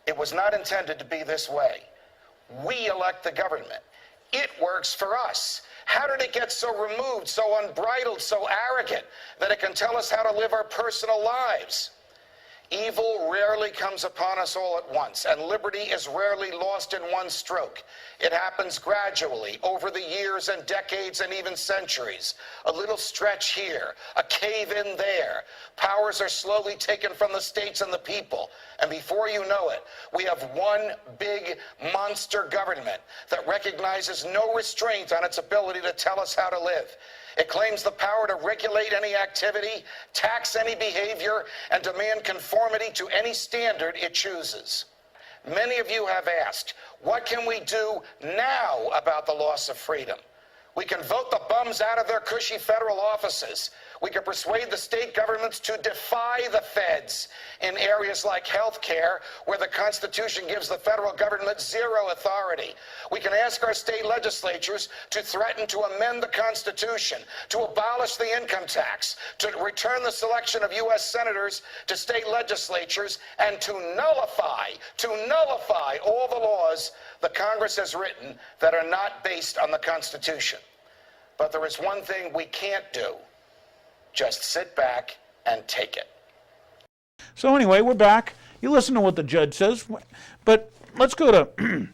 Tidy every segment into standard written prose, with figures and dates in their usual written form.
It was not intended to be this way. We elect the government. It works for us. How did it get so removed, so unbridled, so arrogant that it can tell us how to live our personal lives? Evil rarely comes upon us all at once, and liberty is rarely lost in one stroke. It happens gradually, over the years and decades and even centuries. A little stretch here, a cave in there. Powers are slowly taken from the states and the people, and before you know it, we have one big monster government that recognizes no restraint on its ability to tell us how to live. It claims the power to regulate any activity, tax any behavior, and demand conformity to any standard it chooses. Many of you have asked, what can we do now about the loss of freedom? We can vote the bums out of their cushy federal offices. We can persuade the state governments to defy the feds in areas like health care, where the Constitution gives the federal government zero authority. We can ask our state legislatures to threaten to amend the Constitution, to abolish the income tax, to return the selection of U.S. senators to state legislatures, and to nullify all the laws the Congress has written that are not based on the Constitution. But there is one thing we can't do. Just sit back and take it. So anyway, we're back. You listen to what the judge says, but let's go to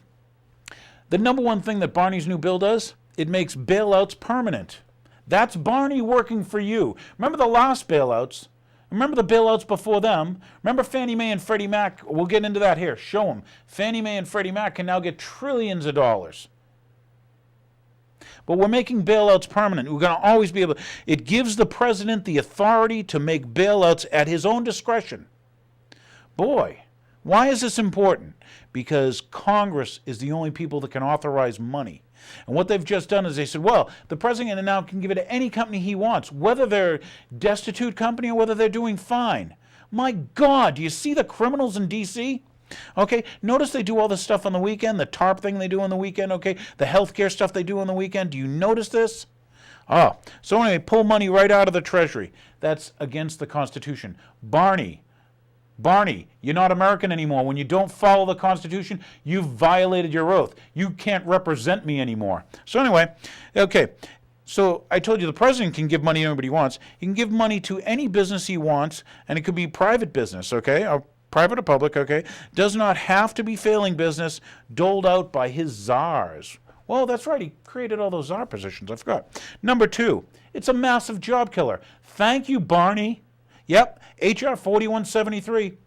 the number one thing that Barney's new bill does. It makes bailouts permanent. That's Barney working for you. Remember the last bailouts? Remember the bailouts before them? Remember Fannie Mae and Freddie Mac? We'll get into that here. Show them. Fannie Mae and Freddie Mac can now get trillions of dollars. But we're making bailouts permanent. We're going to always be able to. It gives the president the authority to make bailouts at his own discretion. Boy, why is this important? Because Congress is the only people that can authorize money. And what they've just done is they said, well, the president now can give it to any company he wants, whether they're a destitute company or whether they're doing fine. My God, do you see the criminals in D.C.? Okay, notice they do all this stuff on the weekend, the TARP thing they do on the weekend, okay, the healthcare stuff they do on the weekend. Do you notice this? Oh, so anyway, pull money right out of the Treasury. That's against the Constitution. Barney, you're not American anymore. When you don't follow the Constitution, you've violated your oath. You can't represent me anymore. So anyway, okay, so I told you the president can give money to anybody he wants. He can give money to any business he wants, and it could be private business, okay, or private or public, okay, does not have to be failing business doled out by his czars. Well, that's right, he created all those czar positions, I forgot. Number two, it's a massive job killer. Thank you, Barney. Yep, H.R. 4173.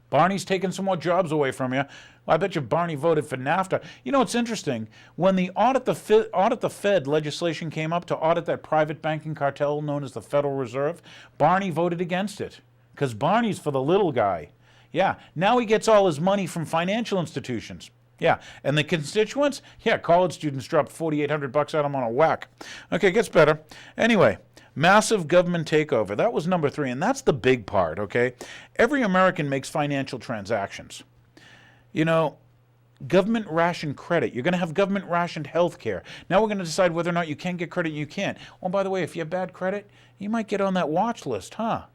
Barney's taking some more jobs away from you. Well, I bet you Barney voted for NAFTA. You know, it's interesting. When the audit the Fed legislation came up to audit that private banking cartel known as the Federal Reserve, Barney voted against it. Because Barney's for the little guy. Yeah, now he gets all his money from financial institutions. Yeah, and the constituents? Yeah, college students dropped $4,800 at him on a whack. Okay, it gets better. Anyway, massive government takeover. That was number three, and that's the big part, okay? Every American makes financial transactions. You know, government ration credit. You're going to have government rationed health care. Now we're going to decide whether or not you can get credit and you can't. Oh, by the way, if you have bad credit, you might get on that watch list, huh?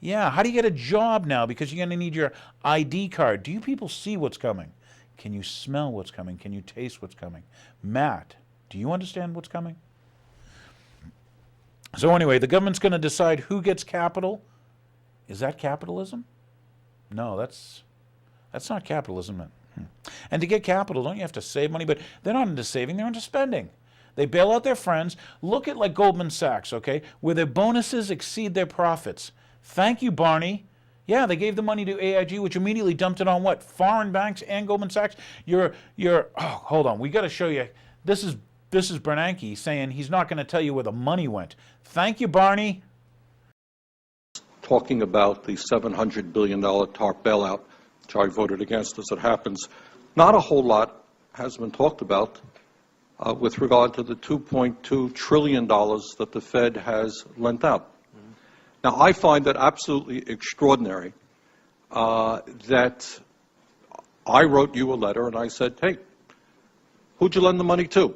Yeah, how do you get a job now? Because you're going to need your ID card. Do you people see what's coming? Can you smell what's coming? Can you taste what's coming? Matt, do you understand what's coming? So anyway, the government's going to decide who gets capital. Is that capitalism? No, that's not capitalism. And to get capital, don't you have to save money? But they're not into saving, they're into spending. They bail out their friends. Look at like Goldman Sachs, okay, where their bonuses exceed their profits. Thank you, Barney. Yeah, they gave the money to AIG, which immediately dumped it on what? Foreign banks and Goldman Sachs? Hold on, we got to show you. This is Bernanke saying he's not going to tell you where the money went. Thank you, Barney. Talking about the $700 billion TARP bailout, which I voted against as it happens, not a whole lot has been talked about with regard to the $2.2 trillion that the Fed has lent out. Now, I find that absolutely extraordinary that I wrote you a letter and I said, hey, who'd you lend the money to?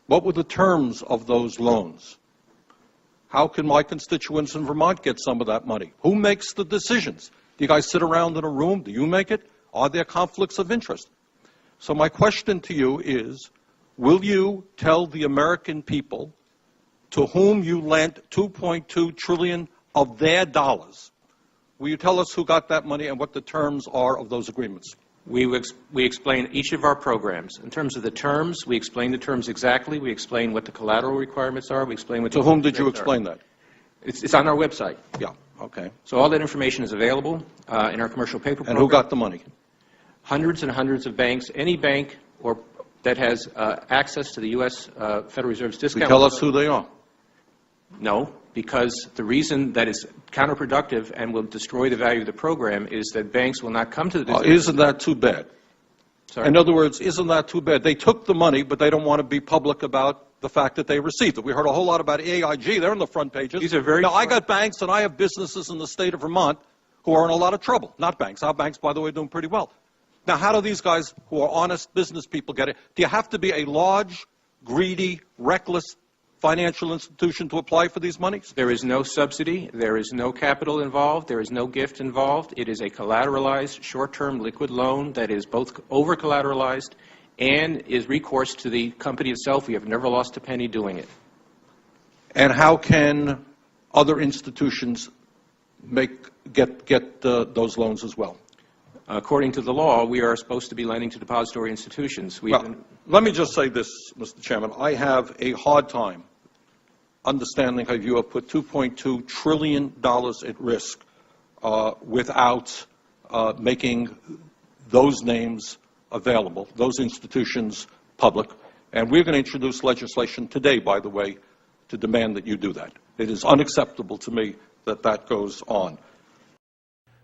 What were the terms of those loans? How can my constituents in Vermont get some of that money? Who makes the decisions? Do you guys sit around in a room? Do you make it? Are there conflicts of interest? So my question to you is, will you tell the American people to whom you lent $2.2 trillion of their dollars, will you tell us who got that money and what the terms are of those agreements? We explain each of our programs. In terms of the terms, we explain the terms exactly. We explain what the collateral requirements are. We explain what To whom did you explain that? It's on our website. Yeah, okay. So all that information is available in our commercial paper program. And who got the money? Hundreds and hundreds of banks. Any bank or that has access to the U.S. Federal Reserve's discount. Tell us who they are. No, because the reason that is counterproductive and will destroy the value of the program is that banks will not come to the business. Isn't that too bad? Sorry? In other words, isn't that too bad? They took the money, but they don't want to be public about the fact that they received it. We heard a whole lot about AIG. They're on the front pages. These are very now, I got banks and I have businesses in the state of Vermont who are in a lot of trouble. Not banks. Our banks, by the way, are doing pretty well. Now, how do these guys who are honest business people get it? Do you have to be a large, greedy, reckless financial institution to apply for these monies? There is no subsidy. There is no capital involved. There is no gift involved. It is a collateralized, short-term liquid loan that is both over-collateralized and is recourse to the company itself. We have never lost a penny doing it. And how can other institutions get those loans as well? According to the law, we are supposed to be lending to depository institutions. Let me just say this, Mr. Chairman. I have a hard time understanding how you have put $2.2 trillion at risk without making those names available, those institutions public. And we're going to introduce legislation today, by the way, to demand that you do that. It is unacceptable to me that that goes on.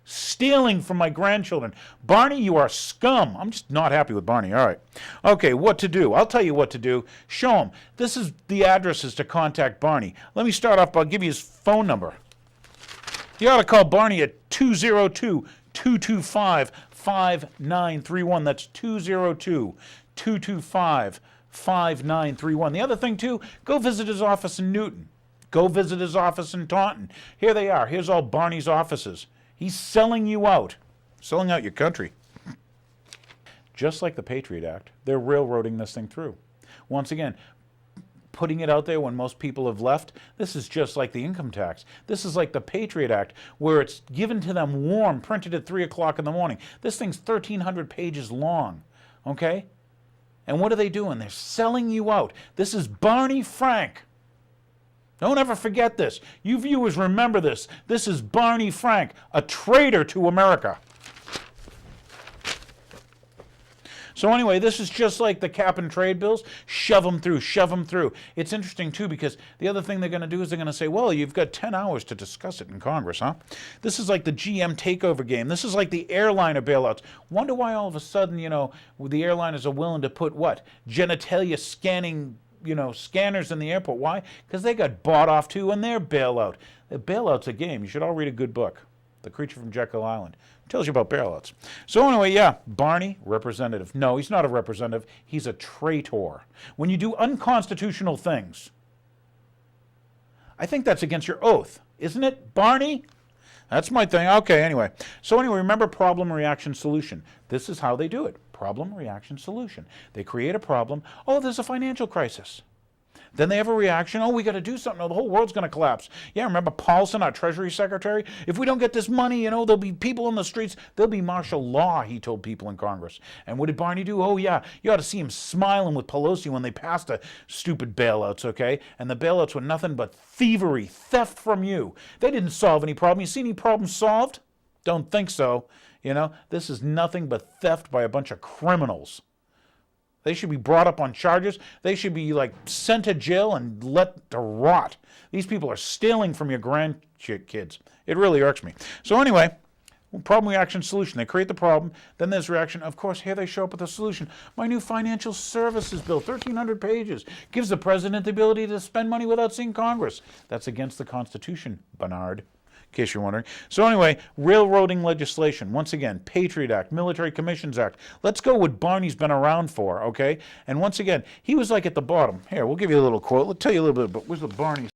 Stealing from my grandchildren. Barney, you are scum. I'm just not happy with Barney. All right. Okay, what to do? I'll tell you what to do. Show him. This is the addresses to contact Barney. Let me start off. I'll give you his phone number. You ought to call Barney at 202-225-5931. That's 202-225-5931. The other thing, too, go visit his office in Newton. Go visit his office in Taunton. Here they are. Here's all Barney's offices. He's selling you out. Selling out your country. Just like the Patriot Act, they're railroading this thing through. Once again, putting it out there when most people have left, this is just like the income tax. This is like the Patriot Act, where it's given to them warm, printed at 3 o'clock in the morning. This thing's 1,300 pages long, okay? And what are they doing? They're selling you out. This is Barney Frank. Don't ever forget this. You viewers remember this. This is Barney Frank, a traitor to America. So anyway, this is just like the cap and trade bills. Shove them through, shove them through. It's interesting, too, because the other thing they're going to do is they're going to say, well, you've got 10 hours to discuss it in Congress, huh? This is like the GM takeover game. This is like the airliner bailouts. Wonder why all of a sudden, you know, the airliners are willing to put, what, genitalia scanning, you know, scanners in the airport. Why? Because they got bought off, too, in their bailout. The bailout's a game. You should all read a good book, The Creature from Jekyll Island. Tells you about bailouts. So anyway, yeah, Barney, representative. No, he's not a representative. He's a traitor. When you do unconstitutional things, I think that's against your oath, isn't it, Barney? That's my thing. Okay, anyway. So anyway, remember problem, reaction, solution. This is how they do it. Problem, reaction, solution. They create a problem. Oh, there's a financial crisis. Then they have a reaction. Oh, we got to do something. Oh, the whole world's going to collapse. Yeah, remember Paulson, our Treasury Secretary? If we don't get this money, you know, there'll be people in the streets. There'll be martial law, he told people in Congress. And what did Barney do? Oh, yeah, you ought to see him smiling with Pelosi when they passed the stupid bailouts, okay? And the bailouts were nothing but thievery, theft from you. They didn't solve any problem. You see any problems solved? Don't think so. You know, this is nothing but theft by a bunch of criminals. They should be brought up on charges. They should be, like, sent to jail and let to rot. These people are stealing from your grandkids. It really irks me. So anyway, problem, reaction, solution. They create the problem. Then there's reaction. Of course, here they show up with a solution. My new financial services bill, 1,300 pages, gives the president the ability to spend money without seeing Congress. That's against the Constitution, Bernard. In case you're wondering. So anyway, railroading legislation. Once again, Patriot Act, Military Commissions Act. Let's go what Barney's been around for, okay? And once again, he was like at the bottom. Here, we'll give you a little quote. Let's tell you a little bit about where's the Barney.